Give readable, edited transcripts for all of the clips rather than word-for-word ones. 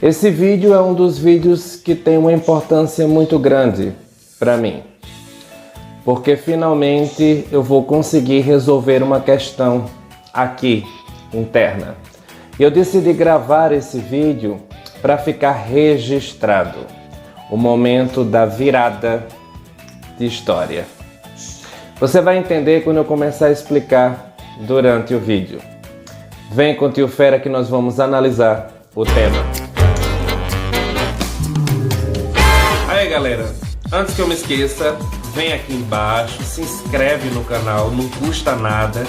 Esse vídeo é um dos vídeos que tem uma importância muito grande para mim, porque finalmente eu vou conseguir resolver uma questão aqui interna. Eu decidi gravar esse vídeo para ficar registrado o momento da virada de história. Você vai entender quando eu começar a explicar durante o vídeo. Vem com o Tio Fera que nós vamos analisar o tema. Aí galera, antes que eu me esqueça, vem aqui embaixo, se inscreve no canal, não custa nada,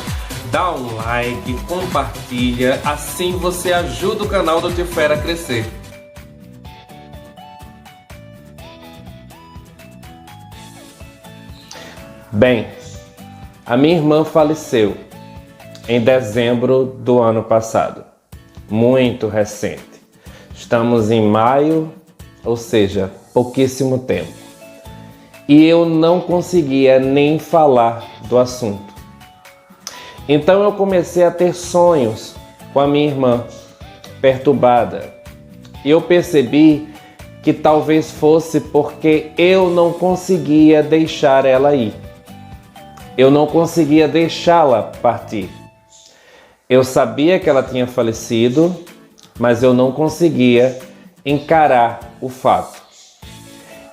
dá um like, compartilha, assim você ajuda o canal do Tio Fera a crescer. Bem, a minha irmã faleceu em dezembro do ano passado, muito recente. Estamos em maio, ou seja, pouquíssimo tempo. E eu não conseguia nem falar do assunto. Então eu comecei a ter sonhos com a minha irmã, perturbada. E eu percebi que talvez fosse porque eu não conseguia deixar ela ir. Eu não conseguia deixá-la partir. Eu sabia que ela tinha falecido, mas eu não conseguia encarar o fato.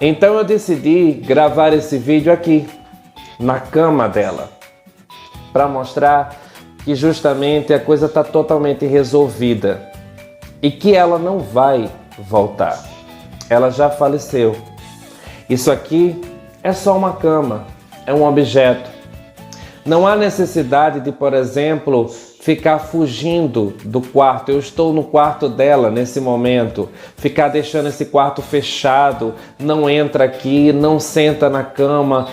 Então eu decidi gravar esse vídeo aqui, na cama dela, para mostrar que justamente a coisa está totalmente resolvida e que ela não vai voltar. Ela já faleceu. Isso aqui é só uma cama, é um objeto. Não há necessidade de, por exemplo, ficar fugindo do quarto. Eu estou no quarto dela nesse momento. Ficar deixando esse quarto fechado, não entra aqui, não senta na cama,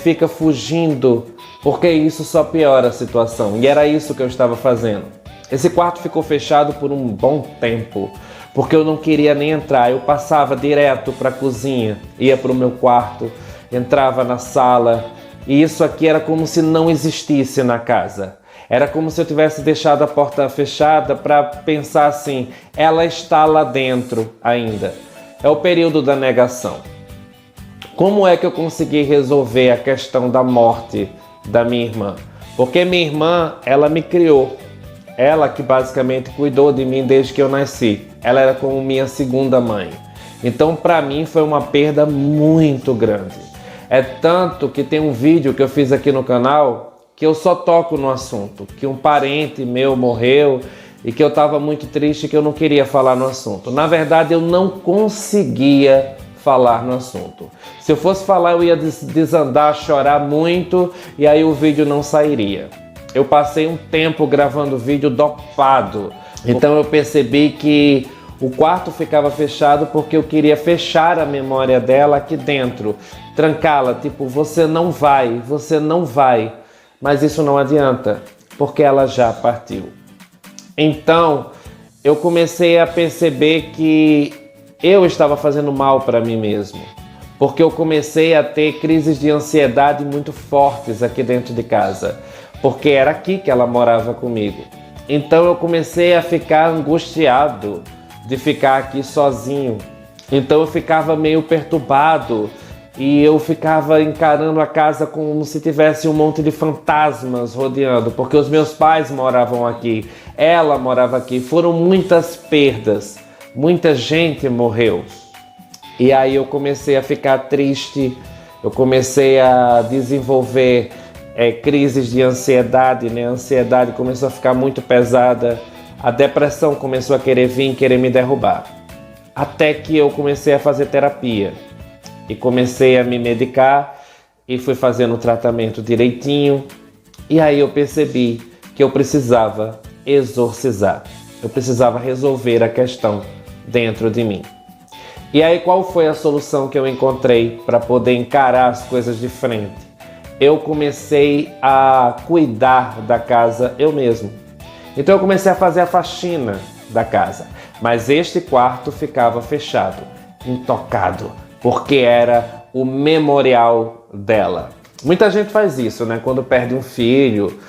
fica fugindo, porque isso só piora a situação. E era isso que eu estava fazendo. Esse quarto ficou fechado por um bom tempo, porque eu não queria nem entrar. Eu passava direto para a cozinha, ia para o meu quarto, entrava na sala. E isso aqui era como se não existisse na casa. Era como se eu tivesse deixado a porta fechada para pensar assim, ela está lá dentro ainda. É o período da negação. Como é que eu consegui resolver a questão da morte da minha irmã? Porque minha irmã, ela me criou. Ela que basicamente cuidou de mim desde que eu nasci. Ela era como minha segunda mãe. Então, para mim, foi uma perda muito grande. É tanto que tem um vídeo que eu fiz aqui no canal que eu só toco no assunto, que um parente meu morreu e que eu estava muito triste, que eu não queria falar no assunto. Na verdade, eu não conseguia falar no assunto. Se eu fosse falar, eu ia desandar, chorar muito e aí o vídeo não sairia. Eu passei um tempo gravando o vídeo dopado, então eu percebi que o quarto ficava fechado porque eu queria fechar a memória dela aqui dentro, trancá-la, tipo, você não vai. Mas isso não adianta, porque ela já partiu. Então, eu comecei a perceber que eu estava fazendo mal para mim mesmo, porque eu comecei a ter crises de ansiedade muito fortes aqui dentro de casa, porque era aqui que ela morava comigo. Então eu comecei a ficar angustiado de ficar aqui sozinho. Então eu ficava meio perturbado e eu ficava encarando a casa como se tivesse um monte de fantasmas rodeando, porque os meus pais moravam aqui, ela morava aqui, foram muitas perdas, muita gente morreu. E aí eu comecei a ficar triste, eu comecei a desenvolver crises de ansiedade, né? A ansiedade começou a ficar muito pesada, a depressão começou a querer vir, querer me derrubar. Até que eu comecei a fazer terapia e comecei a me medicar e fui fazendo o tratamento direitinho. E aí eu percebi que eu precisava exorcizar, eu precisava resolver a questão dentro de mim. E aí qual foi a solução que eu encontrei para poder encarar as coisas de frente? Eu comecei a cuidar da casa eu mesmo. Então eu comecei a fazer a faxina da casa, mas este quarto ficava fechado, intocado, porque era o memorial dela. Muita gente faz isso, né? Quando perde um filho,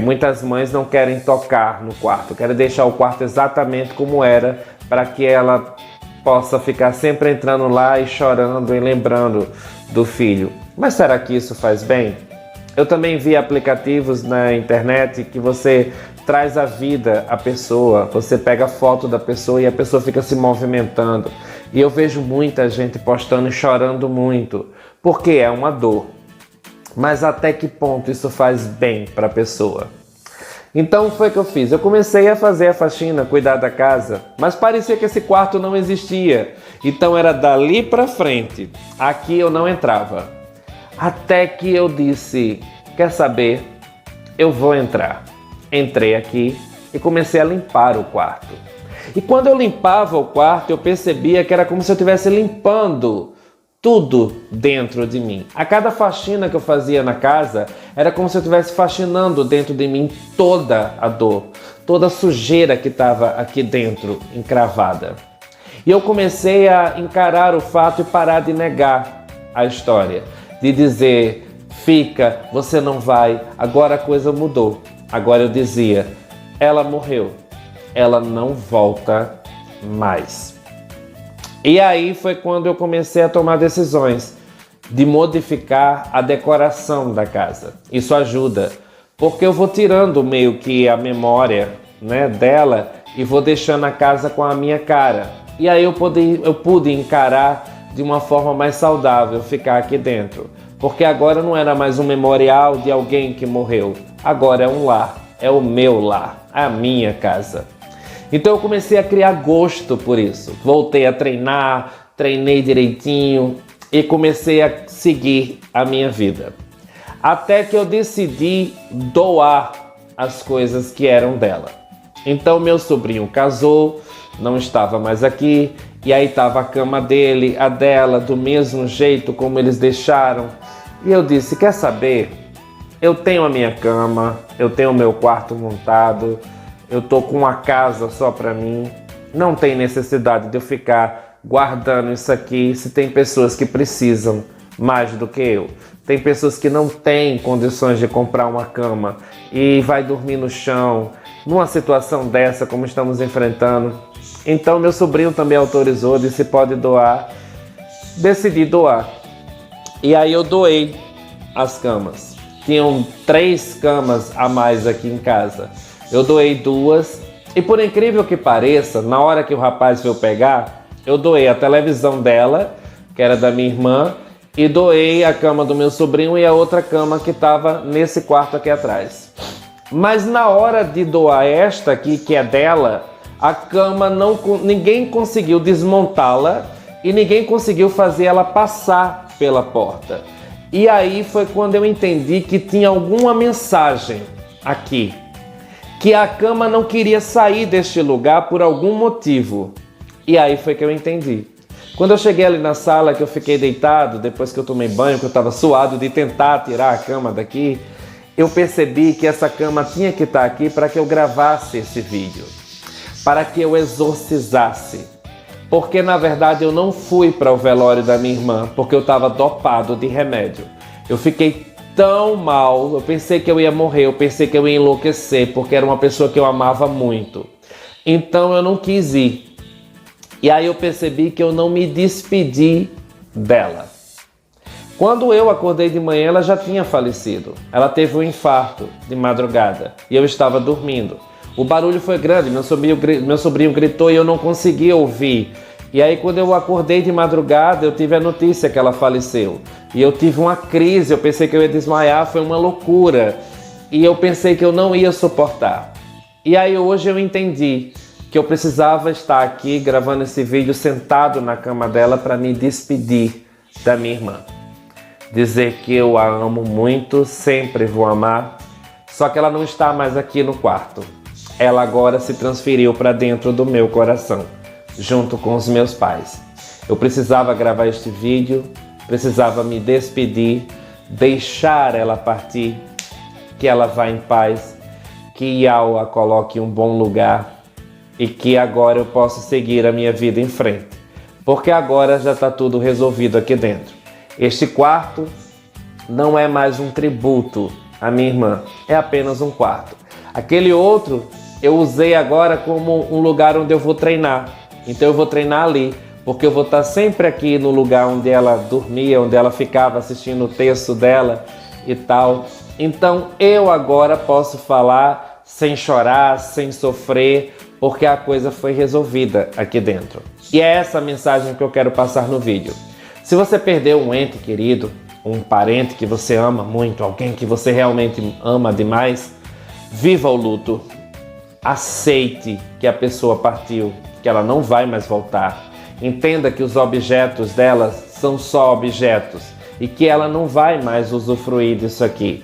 muitas mães não querem tocar no quarto, querem deixar o quarto exatamente como era para que ela possa ficar sempre entrando lá e chorando e lembrando do filho. Mas será que isso faz bem? Eu também vi aplicativos na internet que você traz a vida à pessoa, você pega a foto da pessoa e a pessoa fica se movimentando. E eu vejo muita gente postando e chorando muito, porque é uma dor. Mas até que ponto isso faz bem para a pessoa? Então foi o que eu fiz. Eu comecei a fazer a faxina, cuidar da casa, mas parecia que esse quarto não existia. Então era dali para frente. Aqui eu não entrava. Até que eu disse, quer saber? Eu vou entrar. Entrei aqui e comecei a limpar o quarto. E quando eu limpava o quarto, eu percebia que era como se eu estivesse limpando tudo dentro de mim. A cada faxina que eu fazia na casa, era como se eu estivesse faxinando dentro de mim toda a dor, toda a sujeira que estava aqui dentro, encravada. E eu comecei a encarar o fato e parar de negar a história, de dizer, fica, você não vai, agora a coisa mudou. Agora eu dizia, ela morreu, ela não volta mais. E aí foi quando eu comecei a tomar decisões de modificar a decoração da casa. Isso ajuda, porque eu vou tirando meio que a memória, né, dela e vou deixando a casa com a minha cara. E aí eu pude encarar de uma forma mais saudável ficar aqui dentro. Porque agora não era mais um memorial de alguém que morreu. Agora é um lar, é o meu lar, a minha casa. Então eu comecei a criar gosto por isso. Voltei a treinar, treinei direitinho e comecei a seguir a minha vida. Até que eu decidi doar as coisas que eram dela. Então meu sobrinho casou, não estava mais aqui, e aí estava a cama dele, a dela, do mesmo jeito como eles deixaram. E eu disse, quer saber? Eu tenho a minha cama, eu tenho o meu quarto montado, eu tô com uma casa só para mim, não tem necessidade de eu ficar guardando isso aqui se tem pessoas que precisam mais do que eu. Tem pessoas que não têm condições de comprar uma cama e vai dormir no chão, numa situação dessa como estamos enfrentando. Então meu sobrinho também autorizou, disse pode doar, decidi doar. E aí eu doei as camas. Tinham 3 camas a mais aqui em casa. Eu doei 2 e por incrível que pareça, na hora que o rapaz veio pegar, eu doei a televisão dela, que era da minha irmã, e doei a cama do meu sobrinho e a outra cama que estava nesse quarto aqui atrás. Mas na hora de doar esta aqui, que é dela, a cama ninguém conseguiu desmontá-la e ninguém conseguiu fazer ela passar pela porta. E aí foi quando eu entendi que tinha alguma mensagem aqui, que a cama não queria sair deste lugar por algum motivo. E aí foi que eu entendi. Quando eu cheguei ali na sala, que eu fiquei deitado, depois que eu tomei banho, que eu estava suado de tentar tirar a cama daqui, eu percebi que essa cama tinha que estar aqui para que eu gravasse esse vídeo, para que eu exorcizasse. Porque na verdade eu não fui para o velório da minha irmã, porque eu estava dopado de remédio. Eu fiquei tão mal, eu pensei que eu ia morrer, eu pensei que eu ia enlouquecer, porque era uma pessoa que eu amava muito. Então eu não quis ir. E aí eu percebi que eu não me despedi dela. Quando eu acordei de manhã, ela já tinha falecido. Ela teve um infarto de madrugada e eu estava dormindo. O barulho foi grande, meu sobrinho gritou e eu não consegui ouvir. E aí quando eu acordei de madrugada, eu tive a notícia que ela faleceu. E eu tive uma crise, eu pensei que eu ia desmaiar, foi uma loucura. E eu pensei que eu não ia suportar. E aí hoje eu entendi que eu precisava estar aqui gravando esse vídeo sentado na cama dela para me despedir da minha irmã. Dizer que eu a amo muito, sempre vou amar, só que ela não está mais aqui no quarto. Ela agora se transferiu para dentro do meu coração, junto com os meus pais. Eu precisava gravar este vídeo, precisava me despedir, deixar ela partir, que ela vá em paz, que Yao a coloque em um bom lugar e que agora eu possa seguir a minha vida em frente, porque agora já está tudo resolvido aqui dentro. Este quarto não é mais um tributo à minha irmã, é apenas um quarto. Aquele outro eu usei agora como um lugar onde eu vou treinar, Então eu vou treinar ali, porque eu vou estar sempre aqui no lugar onde ela dormia, onde ela ficava assistindo o texto dela e tal. Então eu agora posso falar sem chorar, sem sofrer, porque a coisa foi resolvida aqui dentro. E é essa a mensagem que eu quero passar no vídeo. Se você perdeu um ente querido, um parente que você ama muito, alguém que você realmente ama demais, viva o luto. Aceite que a pessoa partiu, que ela não vai mais voltar. Entenda que os objetos dela são só objetos e que ela não vai mais usufruir disso aqui.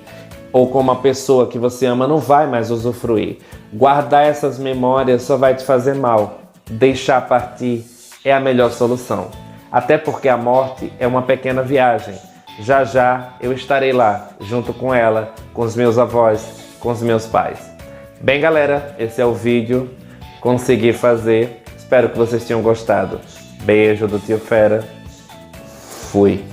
Ou como a pessoa que você ama não vai mais usufruir. Guardar essas memórias só vai te fazer mal. Deixar partir é a melhor solução. Até porque a morte é uma pequena viagem. Já já eu estarei lá, junto com ela, com os meus avós, com os meus pais. Bem, galera, esse é o vídeo. Consegui fazer. Espero que vocês tenham gostado. Beijo do Tio Fera. Fui.